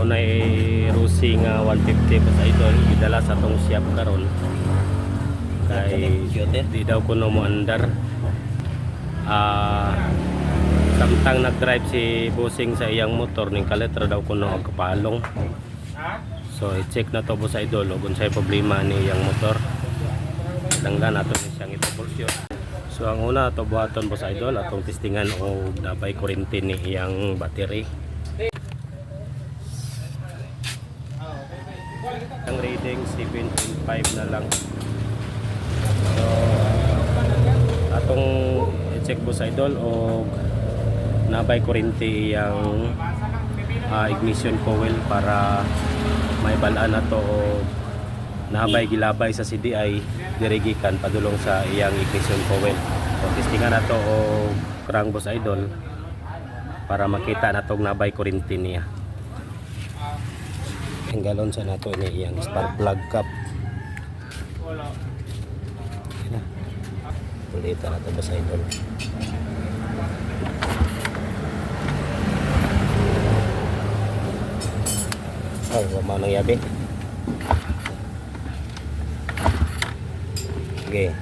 na Rusi nga 150 boss idol gidala sa tong shop karon kay di daw kuno mo andar. Samtang nag-drive si Bossing sa iyang motor ning kaletra daw kuno og kapalong. So i-check na to boss idol ug unsay problema ni iyang motor. Danglan nato ni siyang i-troubleshoot. So ang una to buhaton boss idol atong testingan og nabay kuryente ni iyang battery. Ang reading 7.5 na lang. So atong i-check boss idol og nabay kuryente iyang ignition coil para may balaan na to og nabay gilabay sa CDI dirigikan padulong sa iyang ignition coil. So testingan na to og crank boss idol para makita na tong nabay kuryente niya. Tanggalon sa nato ni iyang spark plug cap. Pulita na to boss idol. Oh, wala nang yabi. Okay.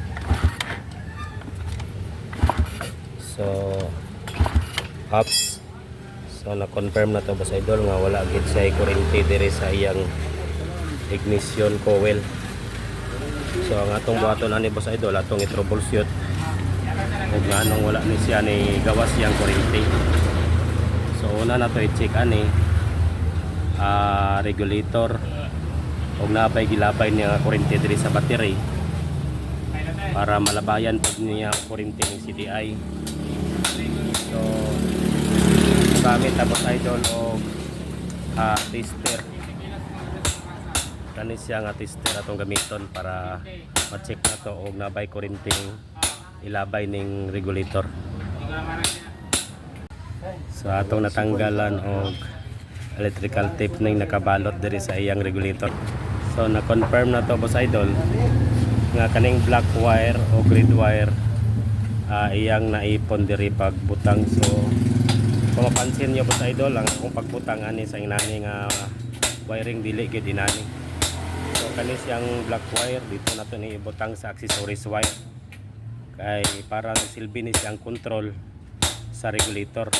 So, ups. So, na-confirm na to boss idol nga wala gid say kuryente diri sa iyang ignition coil. So, ang atong buhaton ani boss idol atong i-troubleshoot ug nganong wala ni siya ni gawas yang kuryente. So, una na to i-check ani regulator og nabay gilabay niya kuryente diri sa battery para malabayan pud niya kuryente ng CDI. So gamit tapos idol og tester. Kani siya nga tester atong gamiton para ma-check na to og nabay kuryente ilabay ning regulator. So atong natanggalan og electrical tape ning nakabalot diri sa iyang regulator. So na-confirm na to boss idol nga kaning black wire o grid wire iyang naipon diri pagbutang. So kung mapansin niyo boss idol ang akong pagbutang ani sa inani nga wiring dili gid inani. So kani siyang black wire dito na to ni ibutang sa accessories wire kay para silbi ni siyang control sa regulator.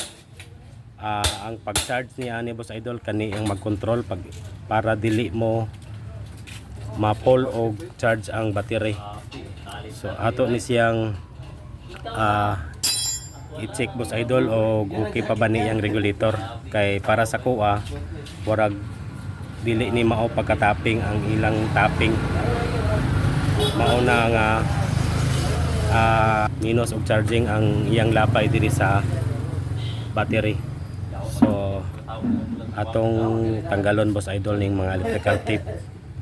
Ang pag-charge niya ni boss idol kani ang mag-control para dili mo ma-pull og charge ang battery. So ato ni siyang i-check boss idol og okay pa ba ni ang regulator kay para sa kuha warag dili ni mao pagka-tapping ang ilang tapping mao na nga minus og charging ang iyang lapay diri sa battery. So atong tanggalon boss idol ning mga electrical tape.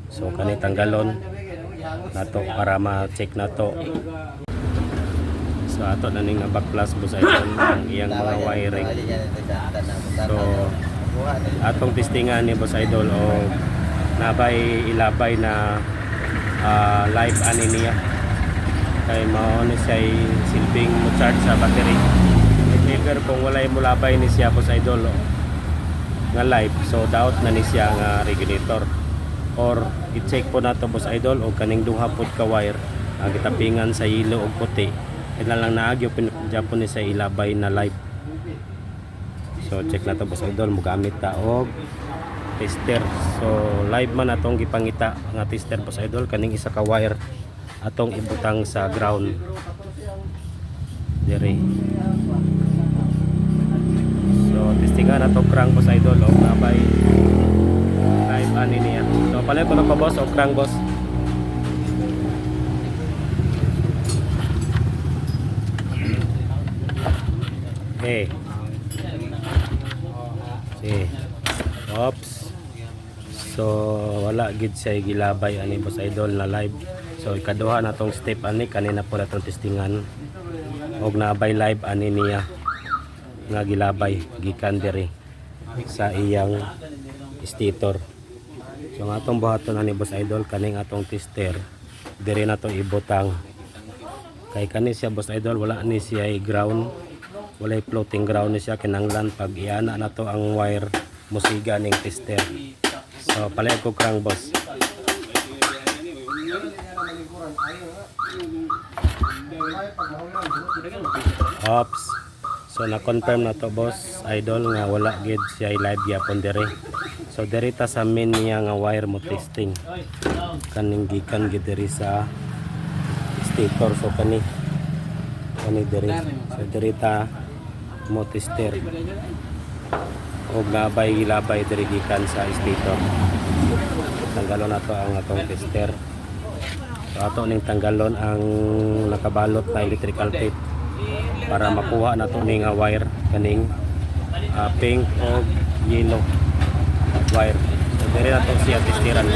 So kani tanggalon nato para ma-check nato. So ato na ning nabaklas boss idol ang iyang mga wiring. So atong testingan ni boss idol o nabay ilabay na live ani niya kay mao ni siya silbing mo charge sa battery. Trigger kung walay mulabay ni siya boss idol nga live, so daot na ni siya nga regulator or i-check po nato boss idol o kaning duha pud ka wire ang gitapingan sa yellow ug puti ina lang naagyo pinapon ni sa ilabay na live. So check nato boss idol mogamit ta og tester. So live man atong gipangita nga tester boss idol kaning isa ka wire atong ibutang sa ground diri. So testingan nato crank boss idol og nabay live ani niya. So palay ko na pa boss og crank boss. Okay. See. Oops. So wala gid siya gilabay ani boss idol na live. So ikaduha na tong step ani kanina po natong testingan og nabay live ani niya nga gilabay gikan diri sa iyang stator. So nga atong buhaton ani boss idol kaning atong tester diri na to ibutang kay kani siya boss idol wala ni siya ground, wala floating ground ni siya kinanglan pag iana na to ang wire musiga ning tester. So palit ko crank boss. Ops. So na-confirm na to boss idol nga wala gid siya live gyapon dire. So diri ta sa main niya nga wire mo testing. Kaning gikan gid diri sa stator so kani diri. So diri ta mo tester. O labay diri gikan sa stator. Tanggalon nato ang atong tester. So ato ning tanggalon ang nakabalot na electrical tape para makuha nato ning wire kaning pink o yellow wire. So dire nato siya testiran.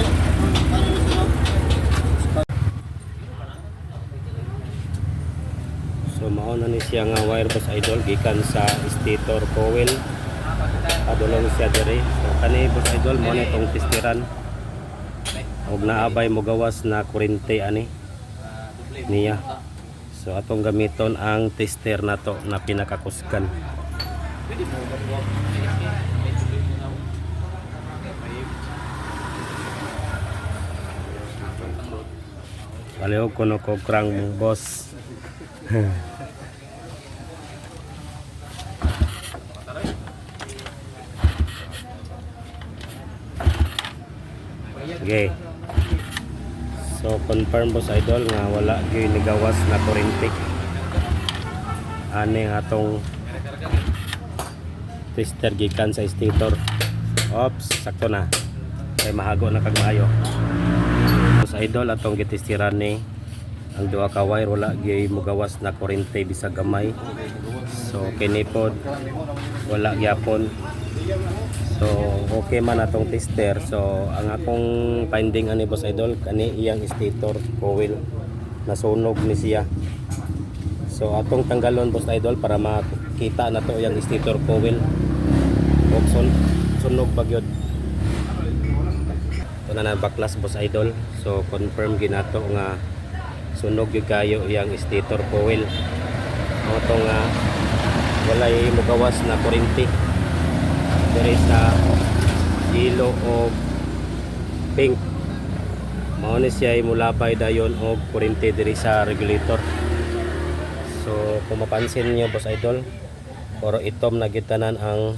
So mao na ni siya nga wire boss idol gikan sa stator coil. Padulong siya dire. So kani boss idol mo na itong testiran. Og naabay mo gawas na kuryente ani niya. So atong gamiton ang tester nato na pinakakusgan. Palihog ko no ko crank mo boss. Okay. So confirm boss idol nga wala gyud nigawas na kuryente. Ani atong tester gikan sa stator. Ops, sakto na. Kay mahago na kag maayo. Boss idol atong gitestiran ni ang duha ka wire wala gyud mogawas na kuryente bisag gamay. So kini pod wala gyapon. So okay man atong tester. So ang akong finding ani boss idol kani iyang stator coil nasunog ni siya. So atong tanggalon boss idol para makita na to iyang stator coil. Og sunog bagyod. Ito na baklas boss idol. So confirm ginato nga sunog gyud kayo iyang stator coil. Ito nga walay mogawas na kuryente diri sa yellow o pink. Mao ni siya mulabay dayon og kuryente diri sa regulator. So kung mapansin niyo boss idol, puro itom na gitanan ang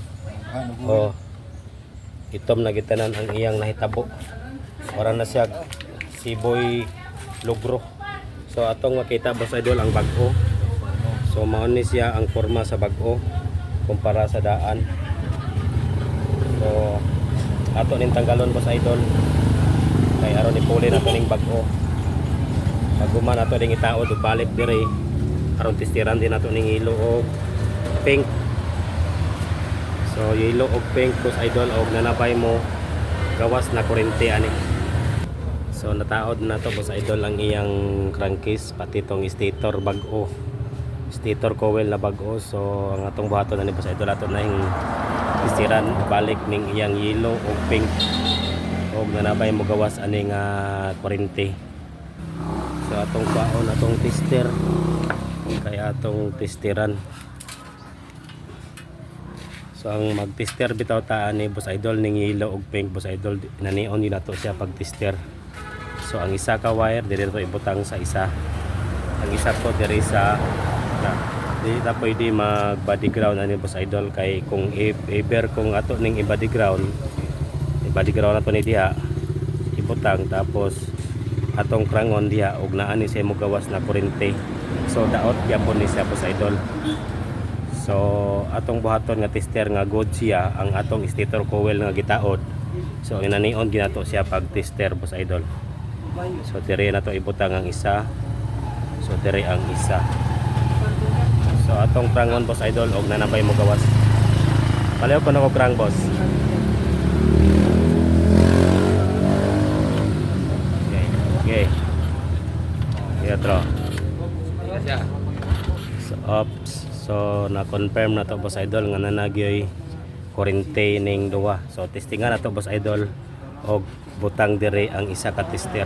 itom na gitanan ang iyang nahitabo. Ora na siya siboy lugro. So atong makita boss idol ang bag-o. So mao ni siya ang forma sa bag-o kumpara sa daan. So ato ning tanggalon boss idol kay aron ipuli nato ning bag-o. Paguman nato ding itaod ug balik dire aron testiran din nato ning yellow og pink. So yellow og pink boss idol og nanabay mo gawas na kuryente ani. So nataod na to boss idol ang iyang crankcase pati tong stator bag-o. Stator coil na bag-o. So ang atong buhaton ani boss idol ato na yung testiran balik ning iyang yellow o pink og nanabay mo gawas ani nga kuryente. So atong baon atong tester kaya atong testiran. So ang mag-tester bitaw ta ani boss idol ning yellow og pink boss idol nanion yun nato siya pag-tester. So ang isa ka wire diri to ibutang sa isa. Ang isa po diri sa di ta pwede mag body ground ani boss idol kay kung ever kung ato ning i-body ground ato ni diha ibutang tapos atong crangon diha og naa ni siya mogawas na kuryente. So daot gyapon ni siya boss idol. So atong buhaton nga tester nga good siya ang atong stator coil nga gitaod. So inanion ginato siya pag tester boss idol. So dire na to ibutang ang isa. So dire ang isa. So atong crangon boss idol og nanabay mo gawas. Palayo ko na ko crank boss. Okay. Yatro. So ops. So na-confirm na to boss idol nga nanagyoy kuryente ning duwa. So testingan na to boss idol og butang dire ang isa ka tester.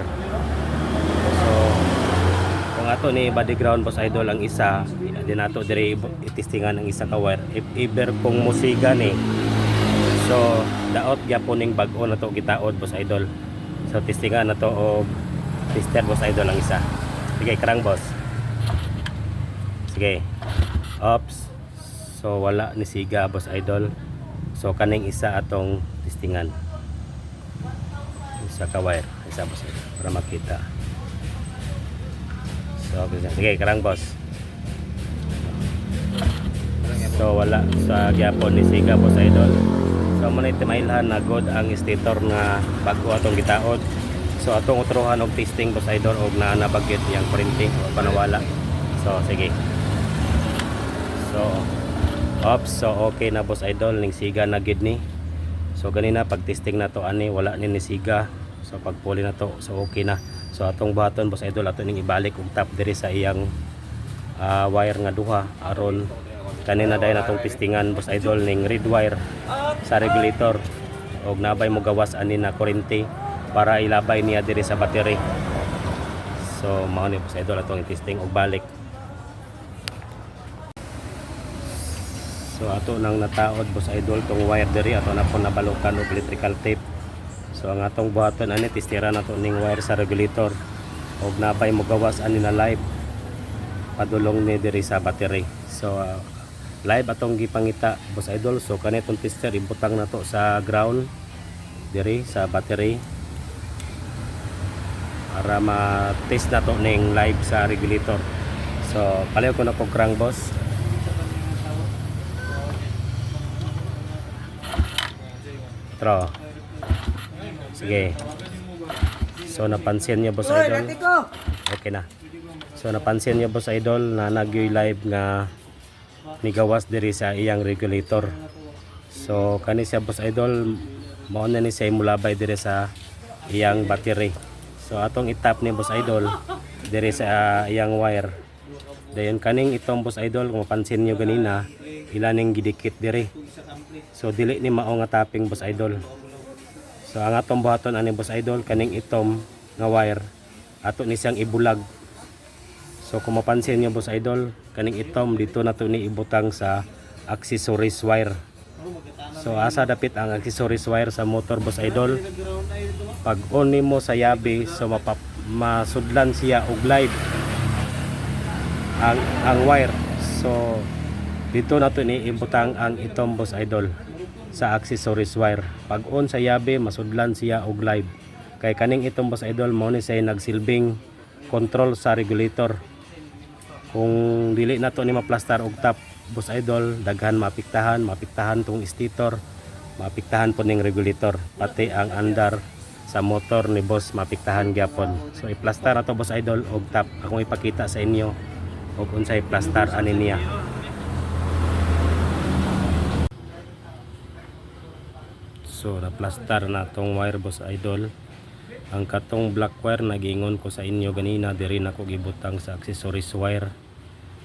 So kung ato ni body ground boss idol ang isa, di nato dire itestingan ang isa ka wire. If ever kung musiga ni, so So daot gyapon ning bag-o na to gitaod boss idol. So testingan na to og tester boss idol ang isa. Sige karang boss. Sige. Ops. So wala ni siga boss idol. So kaning isa atong testingan. Isa ka wire, isa boss idol para makita. So sige karang boss. So wala sa gyapon ni siga boss idol. So manay timailhan na god ang stator nga bago atong gitaod. So atong utrohan og testing boss idol og naanabagyot yang kuryente o panawala. So sige. So so okay na boss idol ning siga na gid ni. So ganina pag testing na to ani wala ni siga. So pag puli na to so okay na. So atong baton boss idol ato ning ibalik og tap diri sa iyang wire nga duha aron kanina dahil natong testingan boss idol ning red wire sa regulator og nabay mo gawas ani na kuryente para ilabay niya diri sa battery. So mao ni boss idol atong testing og balik. So ato nang nataod boss idol tong wire diri ato na po nabalukan og electrical tape. So ang atong buhaton ani testira nato ning wire sa regulator og nabay mo gawas ani na live padulong ni diri sa battery. So live atong gipangita boss idol. So kanitong tester ibutang nato sa ground diri sa battery para ma-test nato ning live sa regulator. So palayo ko na po crank boss. Tro. Sige. So napansin niyo boss idol. Okay na. So napansin niyo boss idol na nagyoy live nga nigawas diri sa iyang regulator. So kani siya boss idol mao na ni siya mulabay diri sa iyang battery. So atong itap ni boss idol diri sa iyang wire. Dayon kaning itong boss idol kung mapansin niyo ganina ilaning gidikit diri. So dili ni mao nga tapping boss idol. So ang atong buhaton ani boss idol kaning itom nga wire ato ni siyang ibulag. So kung mapansin niyo boss idol kaning itom dito na to ni ibutang sa accessories wire. So asa dapit ang accessories wire sa motor boss idol. Pag on nimo sa yabi so masudlan siya og live ang wire. So dito na to ni ibutang ang itom boss idol sa accessories wire. Pag on sa yabi masudlan siya og live. Kay kaning itom boss idol mo ni say nagsilbing control sa regulator. Kung dili na to ni maplastar og tap boss idol daghan mapiktahan tong stator, mapiktahan po ning regulator, pati ang andar sa motor ni boss mapiktahan gyapon. So iplastar ato boss idol og tap akong ipakita sa inyo og unsay plastar ani niya. So naplastar na tong wire boss idol. Ang katong black wire nagingon ko sa inyo ganina diri na ko gibutang sa accessories wire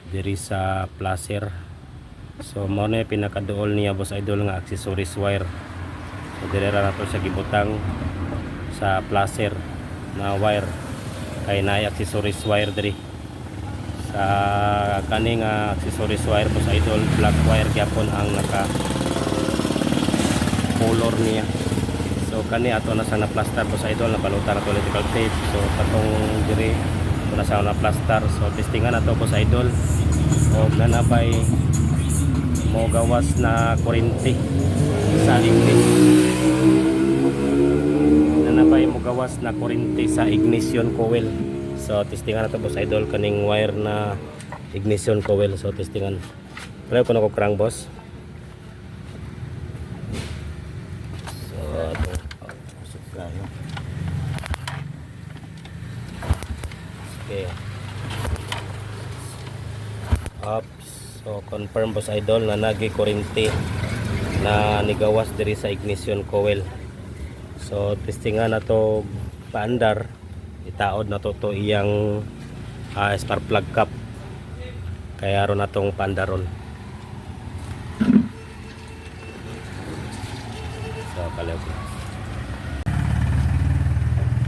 diri sa placer. So mo na pinakaduol niya boss idol nga accessories wire. So diri ra nato siya gibutang sa placer na wire kay naay accessories wire diri sa kaning accessories wire boss idol black wire gyapon ang naka color niya. So kani ato na sa na-plaster boss idol, nabalutan na to electrical tape. So katong diri ito na sa na-plaster. So testingan na to boss idol o nanabay mo gawas na kuryente sa nanabay mo gawas na kuryente sa ignition coil. So testingan na to boss idol kaning wire na ignition coil. So testingan pero ko na ko crank boss. Okay. So confirm boss idol na nagi kuryente na nigawas diri sa ignition coil. So testingan na to paandar itaod na to iyang spark plug cap kaya ron natong paandaron. So kalaw.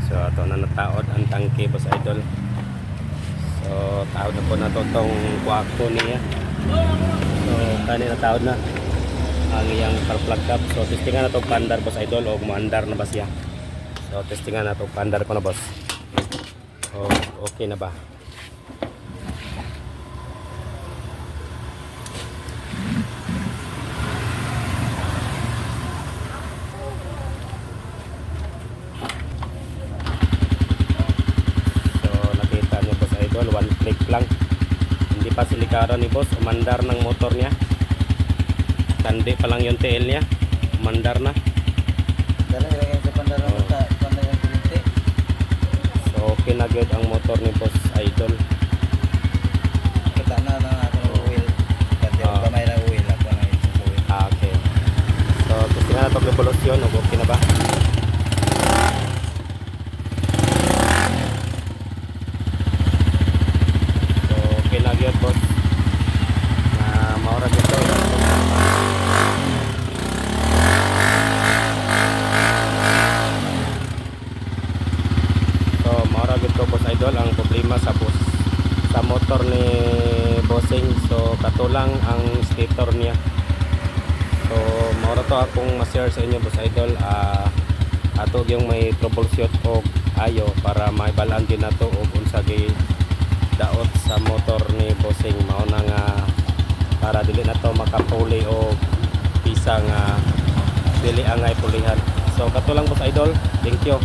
So ato na nataod ang tangke boss idol. So taod na po na to tong kuwako niya. So kani na taod na. ang iyang plug cap. So testingan na to pandar boss idol o maandar na ba siya. So testingan na to pandar ko na boss. Oh, okay na ba? So nakita niyo boss idol, one click lang. Hindi pa silikaran ni boss, umandar ng motor niya. Tandi pa lang yung TL niya, umandar na. Dala ilagay sa pandara Oo. sa pandara ng kulinti. So okay na good ang motor ni boss idol. Kita na ako ng wheel. Kasi Oo. gamay na wheel ako na isang wheel. Okay. So testingan na itong revolusyon, okay na ba? So okay na good boss. Na maura dito. So maura dito boss idol ang problema sa boss sa motor ni bossing. So katulang ang stator niya. So maura to akong ma-share sa inyo boss idol. Ato yung may troubleshoot o ayo para maibalaan din nato og unsa gay daot sa motor ni bossing. Mao na nga para dili na to makapuli o pisa nga dili angay pulihan. So katulang boss idol, thank you.